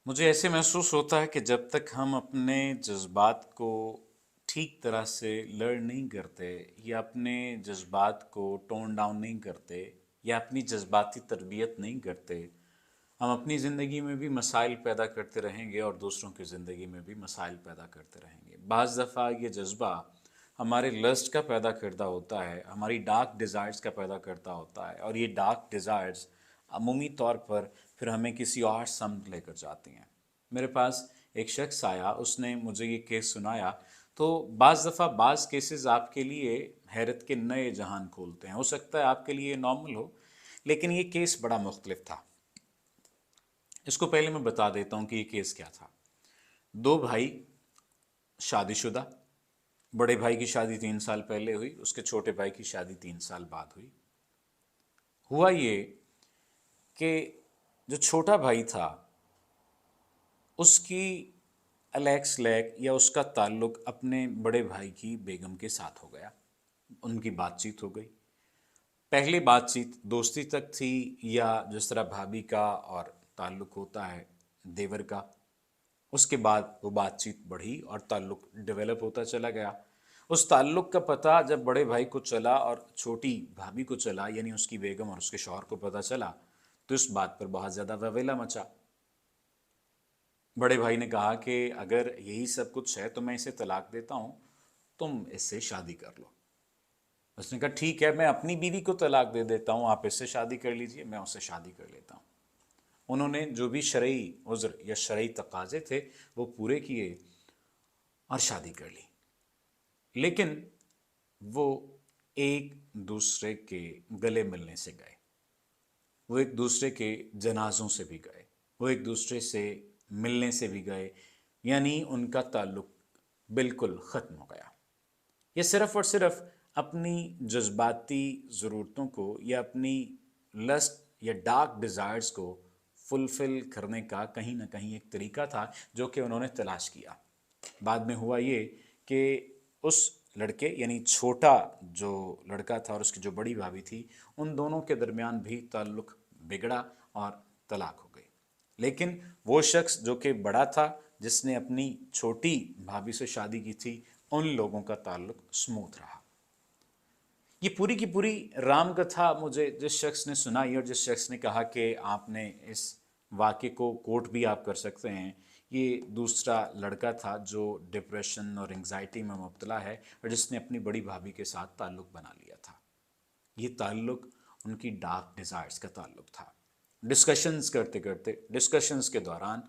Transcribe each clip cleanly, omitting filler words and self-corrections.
मुझे ऐसे महसूस होता है कि जब तक हम अपने जज़्बात को ठीक तरह से लर्न नहीं करते या अपने जज़्बात को टोन डाउन नहीं करते या अपनी जज़्बाती तरबियत नहीं करते, हम अपनी ज़िंदगी में भी मसाइल पैदा करते रहेंगे और दूसरों की ज़िंदगी में भी मसाइल पैदा करते रहेंगे। बाज़ दफ़ा ये जज़्बा हमारे लस्ट का पैदा करता होता है, हमारी डार्क डिज़ायर्स का पैदा करता होता है, और ये डार्क डिज़ायर्स अमूमी तौर पर फिर हमें किसी और समत लेकर जाती हैं। मेरे पास एक शख्स आया, उसने मुझे ये केस सुनाया। तो बाज़ दफ़ा बाज़ केसेस आपके लिए हैरत के नए जहान खोलते हैं। हो सकता है आपके लिए नॉर्मल हो, लेकिन ये केस बड़ा मुख्तलिफ था। इसको पहले मैं बता देता हूँ कि ये केस क्या था। दो भाई, शादीशुदा। बड़े भाई की शादी 3 साल पहले हुई, उसके छोटे भाई की शादी 3 साल बाद हुई। हुआ ये कि जो छोटा भाई था, उसकी अलेक्स लैक या उसका ताल्लुक अपने बड़े भाई की बेगम के साथ हो गया। उनकी बातचीत हो गई। पहली बातचीत दोस्ती तक थी, या जिस तरह भाभी का और ताल्लुक होता है देवर का। उसके बाद वो बातचीत बढ़ी और ताल्लुक डेवलप होता चला गया। उस ताल्लुक का पता जब बड़े भाई को चला और छोटी भाभी को चला, यानी उसकी बेगम और उसके शौहर को पता चला, तो इस बात पर बहुत ज़्यादा ववेला मचा। बड़े भाई ने कहा कि अगर यही सब कुछ है तो मैं इसे तलाक देता हूँ, तुम इससे शादी कर लो। उसने कहा ठीक है, मैं अपनी बीवी को तलाक दे देता हूँ, आप इससे शादी कर लीजिए, मैं उससे शादी कर लेता हूँ। उन्होंने जो भी शरई उज़्र या शरई तकाजे थे वो पूरे किए और शादी कर ली। लेकिन वो एक दूसरे के गले मिलने से गए, वो एक दूसरे के जनाजों से भी गए, वो एक दूसरे से मिलने से भी गए, यानी उनका ताल्लुक बिल्कुल ख़त्म हो गया। ये सिर्फ़ और सिर्फ़ अपनी जज्बाती ज़रूरतों को या अपनी लस्ट या डार्क डिज़ायर्स को फुलफ़िल करने का कहीं ना कहीं एक तरीका था जो कि उन्होंने तलाश किया। बाद में हुआ ये कि उस लड़के यानी छोटा जो लड़का था और उसकी जो बड़ी भाभी थी, उन दोनों के दरमियान भी ताल्लुक बिगड़ा और तलाक हो गई। लेकिन वो शख्स जो कि बड़ा था, जिसने अपनी छोटी भाभी से शादी की थी, उन लोगों का ताल्लुक स्मूथ रहा। ये पूरी की पूरी राम कथा मुझे जिस शख्स ने सुनाई और जिस शख्स ने कहा कि आपने इस वाक़े को कोट भी आप कर सकते हैं, ये दूसरा लड़का था जो डिप्रेशन और एंग्जाइटी में मुब्तला है और जिसने अपनी बड़ी भाभी के साथ ताल्लुक़ बना लिया था। ये ताल्लुक़ उनकी डार्क डिज़ायर्स का ताल्लुक़ था। डिस्कशंस करते करते, डिस्कशंस के दौरान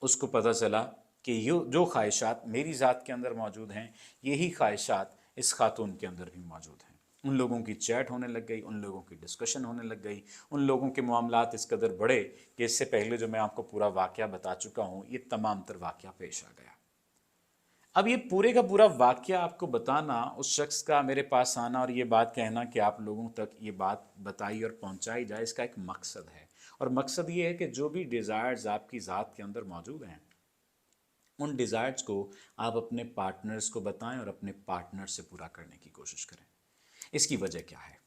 उसको पता चला कि यो जो ख्वाहिशात मेरी ज़ात के अंदर मौजूद हैं, यही ख्वाहिशात इस खातून के अंदर भी मौजूद हैं। उन लोगों की चैट होने लग गई, उन लोगों की डिस्कशन होने लग गई, उन लोगों के मामलात इस कदर बढ़े कि इससे पहले जो मैं आपको पूरा वाक़या बता चुका हूँ, ये तमाम तर वाक़या पेश आ गया। अब ये पूरे का पूरा वाक़या आपको बताना, उस शख्स का मेरे पास आना और ये बात कहना कि आप लोगों तक ये बात बताई और पहुँचाई जाए, इसका एक मकसद है। और मकसद ये है कि जो भी डिज़ायर्स आपकी ज़ात के अंदर मौजूद हैं, उन डिज़ायर्स को आप अपने पार्टनर्स को बताएं और अपने पार्टनर से पूरा करने की कोशिश करें। इसकी वजह क्या है?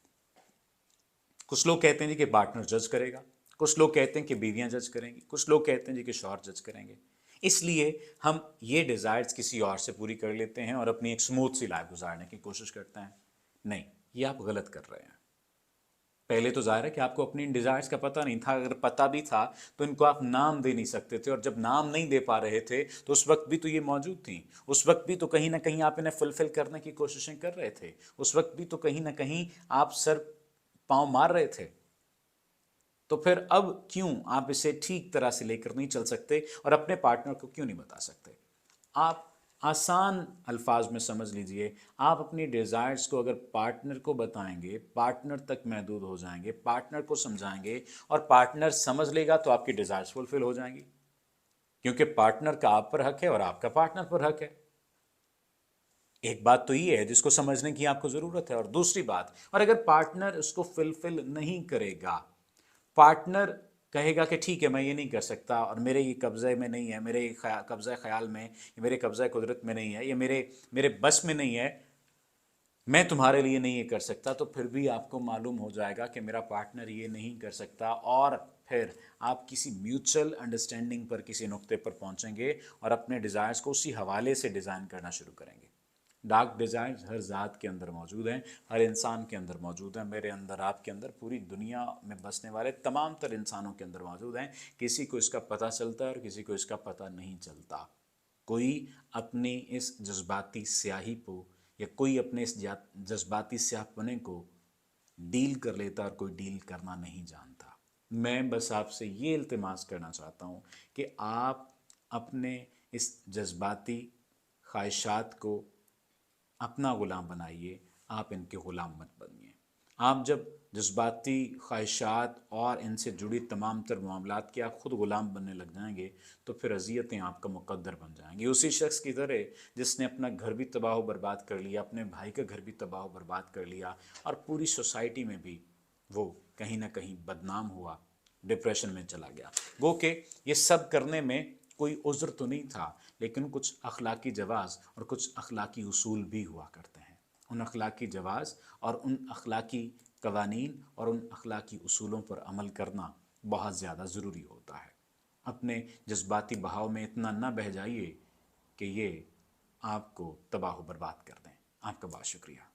कुछ लोग कहते हैं जी कि पार्टनर जज करेगा, कुछ लोग कहते हैं कि बीवियां जज करेंगी, कुछ लोग कहते हैं जी कि शौहर जज करेंगे। इसलिए हम ये डिज़ायर्स किसी और से पूरी कर लेते हैं और अपनी एक स्मूथ सी लाइफ गुजारने की कोशिश करते हैं। नहीं, ये आप गलत कर रहे हैं। पहले तो ज़ाहिर है कि आपको अपनी इन डिज़ायर्स का पता नहीं था। अगर पता भी था तो इनको आप नाम दे नहीं सकते थे, और जब नाम नहीं दे पा रहे थे तो उस वक्त भी तो ये मौजूद थी। उस वक्त भी तो कहीं ना कहीं आप इन्हें फुलफ़िल करने की कोशिशें कर रहे थे। उस वक्त भी तो कहीं ना कहीं आप सर पाँव मार रहे थे। तो फिर अब क्यों आप इसे ठीक तरह से लेकर नहीं चल सकते और अपने पार्टनर को क्यों नहीं बता सकते? आप आसान अल्फाज में समझ लीजिए, आप अपनी डिज़ायर्स को अगर पार्टनर को बताएंगे, पार्टनर तक महदूद हो जाएंगे, पार्टनर को समझाएंगे और पार्टनर समझ लेगा तो आपकी डिज़ायर्स फुलफिल हो जाएंगी, क्योंकि पार्टनर का आप पर हक है और आपका पार्टनर पर हक है। एक बात तो ये है जिसको समझने की आपको ज़रूरत है। और दूसरी बात, और अगर पार्टनर उसको फुलफिल नहीं करेगा, पार्टनर कहेगा कि ठीक है मैं ये नहीं कर सकता और मेरे ये कब्ज़े में नहीं है, मेरे कब्ज़े ख्याल में, ये मेरे कब्ज़े कुदरत में नहीं है, ये मेरे मेरे बस में नहीं है, मैं तुम्हारे लिए नहीं ये कर सकता, तो फिर भी आपको मालूम हो जाएगा कि मेरा पार्टनर ये नहीं कर सकता और پھر آپ کسی میوچل انڈرسٹینڈنگ پر کسی نقطے پر پہنچیں گے اور اپنے ڈیزائرز کو اسی حوالے سے ڈیزائن کرنا شروع کریں گے. ڈارک ڈیزائرز ہر ذات کے اندر موجود ہیں، ہر انسان کے اندر موجود ہیں، میرے اندر، آپ کے اندر، پوری دنیا میں بسنے والے تمام تر انسانوں کے اندر موجود ہیں. کسی کو اس کا پتہ چلتا ہے اور کسی کو اس کا پتہ نہیں چلتا. کوئی اپنی اس جذباتی سیاہی کو یا کوئی اپنے اس جذباتی سیاہ پنے کو ڈیل کر لیتا اور کوئی ڈیل کرنا نہیں جانتا. میں بس آپ سے یہ التماس کرنا چاہتا ہوں کہ آپ اپنے اس جذباتی خواہشات کو اپنا غلام بنائیے، آپ ان کے غلام مت بنیے. آپ جب جذباتی خواہشات اور ان سے جڑی تمام تر معاملات کے آپ خود غلام بننے لگ جائیں گے تو پھر اذیتیں آپ کا مقدر بن جائیں گی. اسی شخص کی طرح جس نے اپنا گھر بھی تباہ و برباد کر لیا، اپنے بھائی کا گھر بھی تباہ و برباد کر لیا، اور پوری سوسائٹی میں بھی وہ کہیں نہ کہیں بدنام ہوا، ڈپریشن میں چلا گیا. گو کہ یہ سب کرنے میں کوئی عذر تو نہیں تھا، لیکن کچھ اخلاقی جواز اور کچھ اخلاقی اصول بھی ہوا کرتے ہیں. ان اخلاقی جواز اور ان اخلاقی قوانین اور ان اخلاقی اصولوں پر عمل کرنا بہت زیادہ ضروری ہوتا ہے. اپنے جذباتی بہاؤ میں اتنا نہ بہہ جائیے کہ یہ آپ کو تباہ و برباد کر دیں. آپ کا بہت شکریہ.